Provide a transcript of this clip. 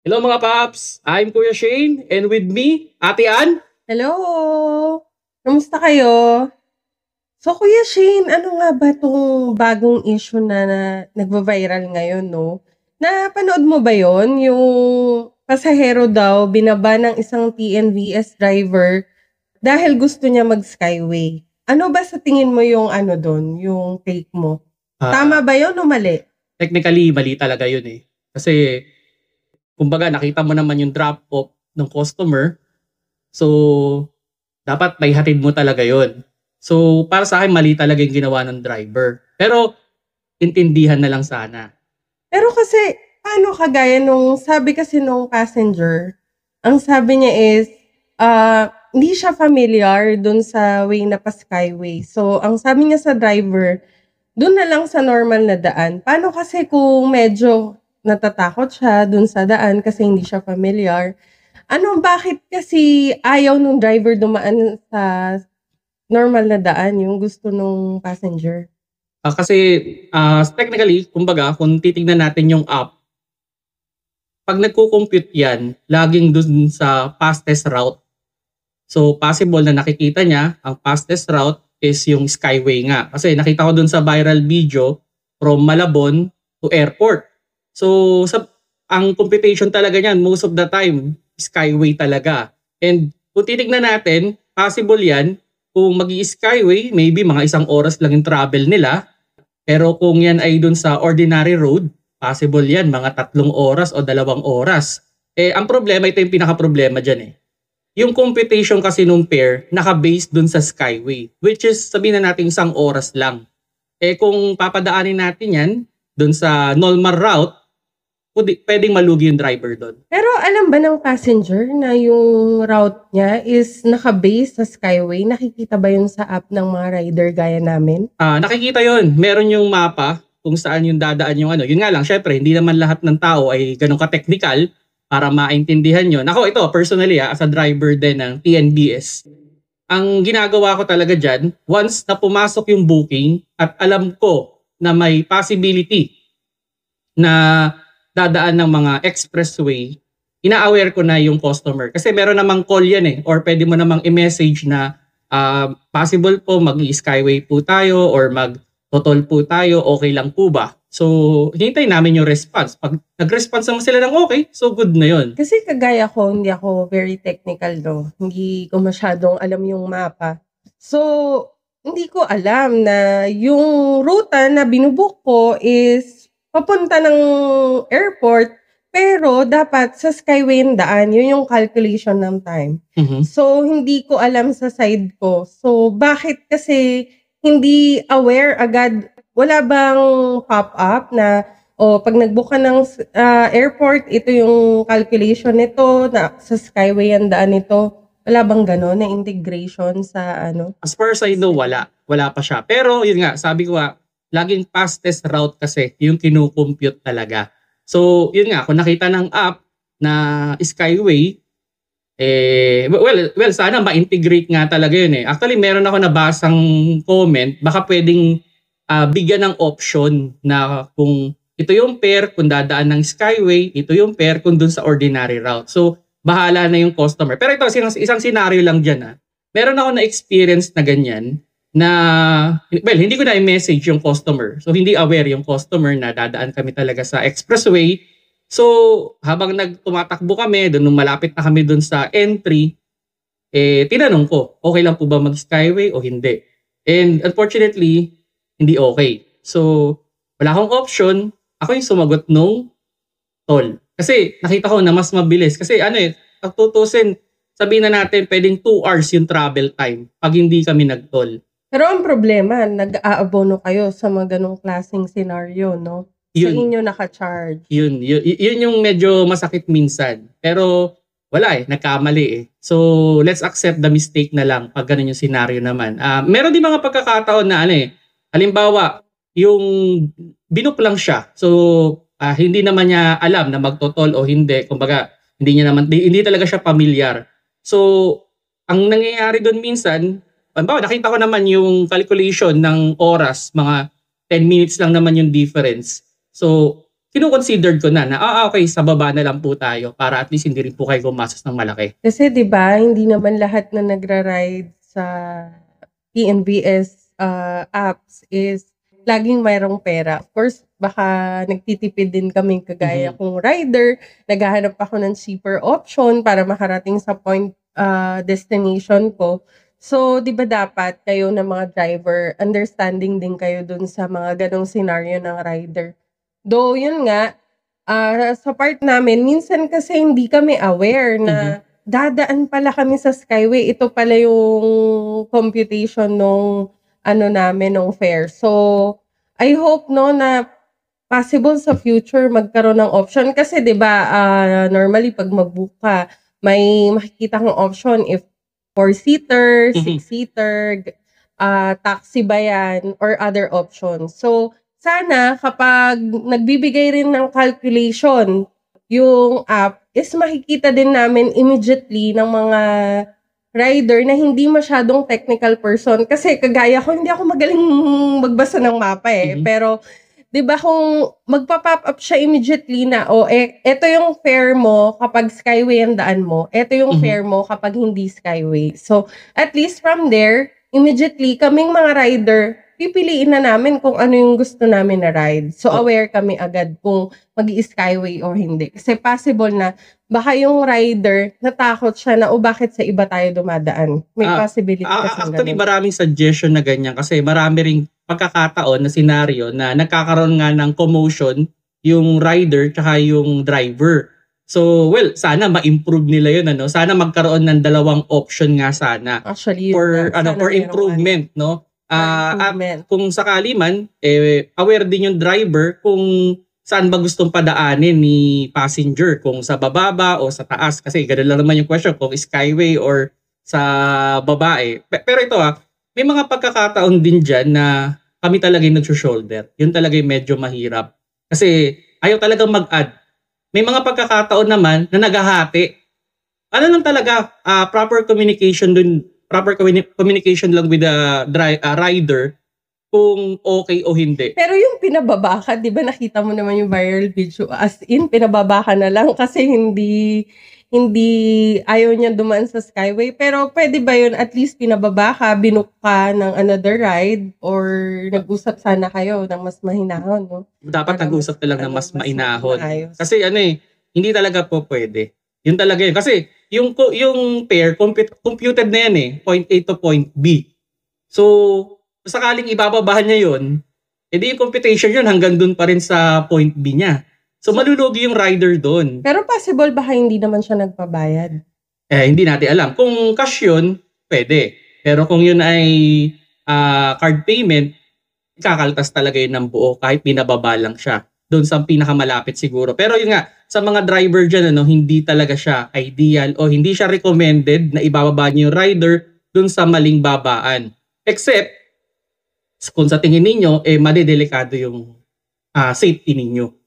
Hello mga paps! I'm Kuya Shane and with me, Ate Ann. Hello! Kamusta kayo? So, Kuya Shane, ano nga ba 'tong bagong issue na nagva-viral ngayon 'no? Napanood mo ba 'yon? Yung pasahero daw binaba ng isang TNVS driver dahil gusto niya mag-skyway. Ano ba sa tingin mo yung ano dun, yung take mo? Tama Ah, ba 'yon o mali? Technically, mali talaga yun eh. Kasi, kumbaga nakita mo naman yung drop-off ng customer, so dapat may hatid mo talaga yun. So, para sa akin, mali talaga yung ginawa ng driver. Pero, intindihan na lang sana. Pero kasi, paano kagaya nung sabi kasi nung passenger, ang sabi niya is, hindi siya familiar dun sa way na pa-skyway. So, ang sabi niya sa driver, dun na lang sa normal na daan. Paano kasi kung medyo natatakot siya dun sa daan kasi hindi siya familiar? Bakit kasi ayaw nung driver dumaan sa normal na daan, yung gusto nung passenger? Kasi, technically, kumbaga, kung titignan natin yung app, pag nagko-compute yan, laging dun sa fastest route. So, possible na nakikita niya, ang fastest route is yung Skyway nga. Kasi nakita ko dun sa viral video from Malabon to airport. So, ang computation talaga niyan, most of the time, Skyway talaga. And kung titignan natin, possible yan, kung Skyway, maybe mga 1 oras lang yung travel nila. Pero kung yan ay dun sa ordinary road, possible yan, mga 3 oras o 2 oras. Ang problema, ito yung pinaka-problema dyan eh, yung computation kasi nung pair, naka-base dun sa Skyway. Which is, sabihin na natin 1 oras lang. Kung papadaanin natin yan, dun sa normal route, pwedeng malugi yung driver dun. Pero alam ba ng passenger na yung route niya is naka-base sa Skyway? Nakikita ba yun sa app ng mga rider gaya namin? Nakikita yon, meron yung mapa kung saan yung dadaan yung ano. Yun nga lang, syempre, hindi naman lahat ng tao ay ganun ka-technical para maintindihan yun. Ako, ito, personally, as a driver din ng TNBS, ang ginagawa ko talaga dyan, once na pumasok yung booking at alam ko na may possibility na dadaan ng mga expressway, ina-aware ko na yung customer. Kasi meron namang call yan eh, or pwede mo namang i-message na possible po mag-skyway po tayo or mag-totol po tayo, okay lang po ba? So, hinintay namin yung response. Pag nag-response naman sila ng okay, so good na yun. Kasi kagaya ko, hindi ako very technical, no? Hindi ko masyadong alam yung mapa. So, hindi ko alam na yung ruta na binubook ko is papunta ng airport, pero dapat sa Skyway yung daan. Yun yung calculation ng time. Mhm. So, hindi ko alam sa side ko. So, bakit kasi hindi aware agad? Wala bang pop-up na pag nag-book ka ng airport, ito yung calculation nito, na sa Skyway ang daan nito. Wala bang gano'n na integration sa ano? As far as I know, wala. Wala pa siya. Pero yun nga, sabi ko nga, laging fastest route kasi yung kinukompute talaga. So, yun nga, kung nakita ng app na Skyway, sana ma-integrate nga talaga yun eh. Actually, meron ako nabasang comment, baka pwedeng bigyan ng option na kung ito yung pair kung dadaan ng Skyway, ito yung pair kung dun sa ordinary route. So, bahala na yung customer. Pero ito, isang scenario lang dyan meron ako na-experience na ganyan na, well, hindi ko na i-message yung customer. So, hindi aware yung customer na dadaan kami talaga sa expressway. So, habang tumatakbo kami, nung malapit na kami dun sa entry, tinanong ko, okay lang po ba mag-skyway o hindi? And unfortunately, hindi okay. So, wala akong option. Ako yung sumagot nung toll. Kasi nakita ko na mas mabilis. Kasi pag tutusin, sabihin na natin pwedeng 2 hours yung travel time pag hindi kami nag-toll. Pero ang problema, nag-aabono kayo sa mga ganong klaseng scenario, no? Sa Yun, inyo naka-charge. yun yung medyo masakit minsan. Pero wala nagkamali So, let's accept the mistake na lang pag ganun yung scenario naman. Meron din mga pagkakataon na halimbawa, yung binup lang siya. So, hindi naman niya alam na magtotol o hindi. Kumbaga, hindi talaga siya familiar. So, ang nangyayari doon minsan, halimbawa, nakita ko naman yung calculation ng oras, mga 10 minutes lang naman yung difference. So, kino-considered ko na okay, sa baba na lang po tayo para at least hindi rin po kayo gumastos ng malaki. Kasi 'di ba, hindi naman lahat na nagra-ride sa PNVS apps is laging mayroong pera. Of course, baka nagtitipid din kaming kagaya kong rider, naghahanap ako ng cheaper option para makarating sa destination ko. So, 'di ba dapat kayo na mga driver, understanding din kayo dun sa mga ganong scenario ng rider. Though, yun nga, sa part namin, minsan kasi hindi kami aware na dadaan pala kami sa Skyway. Ito pala yung computation nung namin, nung fare. So, I hope no na possible sa future magkaroon ng option. Kasi 'di ba, normally pag mag-book ka, may makikita kang option if 4-seater, 6-seater, taxi ba yan, or other options. So, sana kapag nagbibigay rin ng calculation yung app, is makikita din namin immediately ng mga rider na hindi masyadong technical person. Kasi kagaya ko, hindi ako magaling magbasa ng mapa Pero, 'di ba kung magpa-pop up siya immediately na, eto yung fare mo kapag Skyway ang daan mo, eto yung fare mo kapag hindi Skyway. So, at least from there, immediately, kaming mga rider, pipiliin na namin kung ano yung gusto namin na ride. So, aware kami agad kung mag-i-Skyway o hindi. Kasi possible na, baka yung rider, natakot siya na, bakit sa iba tayo dumadaan? May possibility kasi actually, maraming suggestion na ganyan kasi marami ring pagkakataon na senaryo na nagkakaroon nga ng commotion yung rider tsaka yung driver. So, well, sana ma-improve nila yun, Sana magkaroon ng dalawang option nga sana. Actually, for improvement, no? Kung sakali man, aware din yung driver kung saan ba gustong padaanin ni passenger, kung sa bababa o sa taas. Kasi gano'n lang naman yung question, kung Skyway or sa babae. Pero ito may mga pagkakataon din dyan na kami talaga yung nag-shoulder. Yun talaga yung medyo mahirap. Kasi ayaw talagang mag-add. May mga pagkakataon naman na naghahati. Ano lang talaga, proper communication dun, communication lang with the rider kung okay o hindi. Pero yung pinababa ka, di ba nakita mo naman yung viral video, as in, pinababa ka na lang kasi hindi ayaw niya dumaan sa Skyway. Pero pwede ba yun, at least pinababa ka, binook ka ng another ride, or nag-usap sana kayo ng mas mahinahon, no? Dapat nag-usap na lang ng mas mainahon. Kasi hindi talaga po pwede. Yun talaga yun. Kasi yung pair, computed na yan point A to point B. So, sakaling ibababahan niya yun, edi yung computation yun hanggang dun pa rin sa point B niya. So, malulugi yung rider doon. Pero possible baka hindi naman siya nagpabayad? Hindi natin alam. Kung cash yun, pwede. Pero kung yun ay card payment, kakaltas talaga yun ng buo kahit binababa lang siya. Doon sa pinakamalapit siguro. Pero yun nga, sa mga driver dyan, hindi talaga siya ideal o hindi siya recommended na ibababa niyo yung rider doon sa maling babaan. Except, kung sa tingin ninyo, madidelikado yung safety ninyo.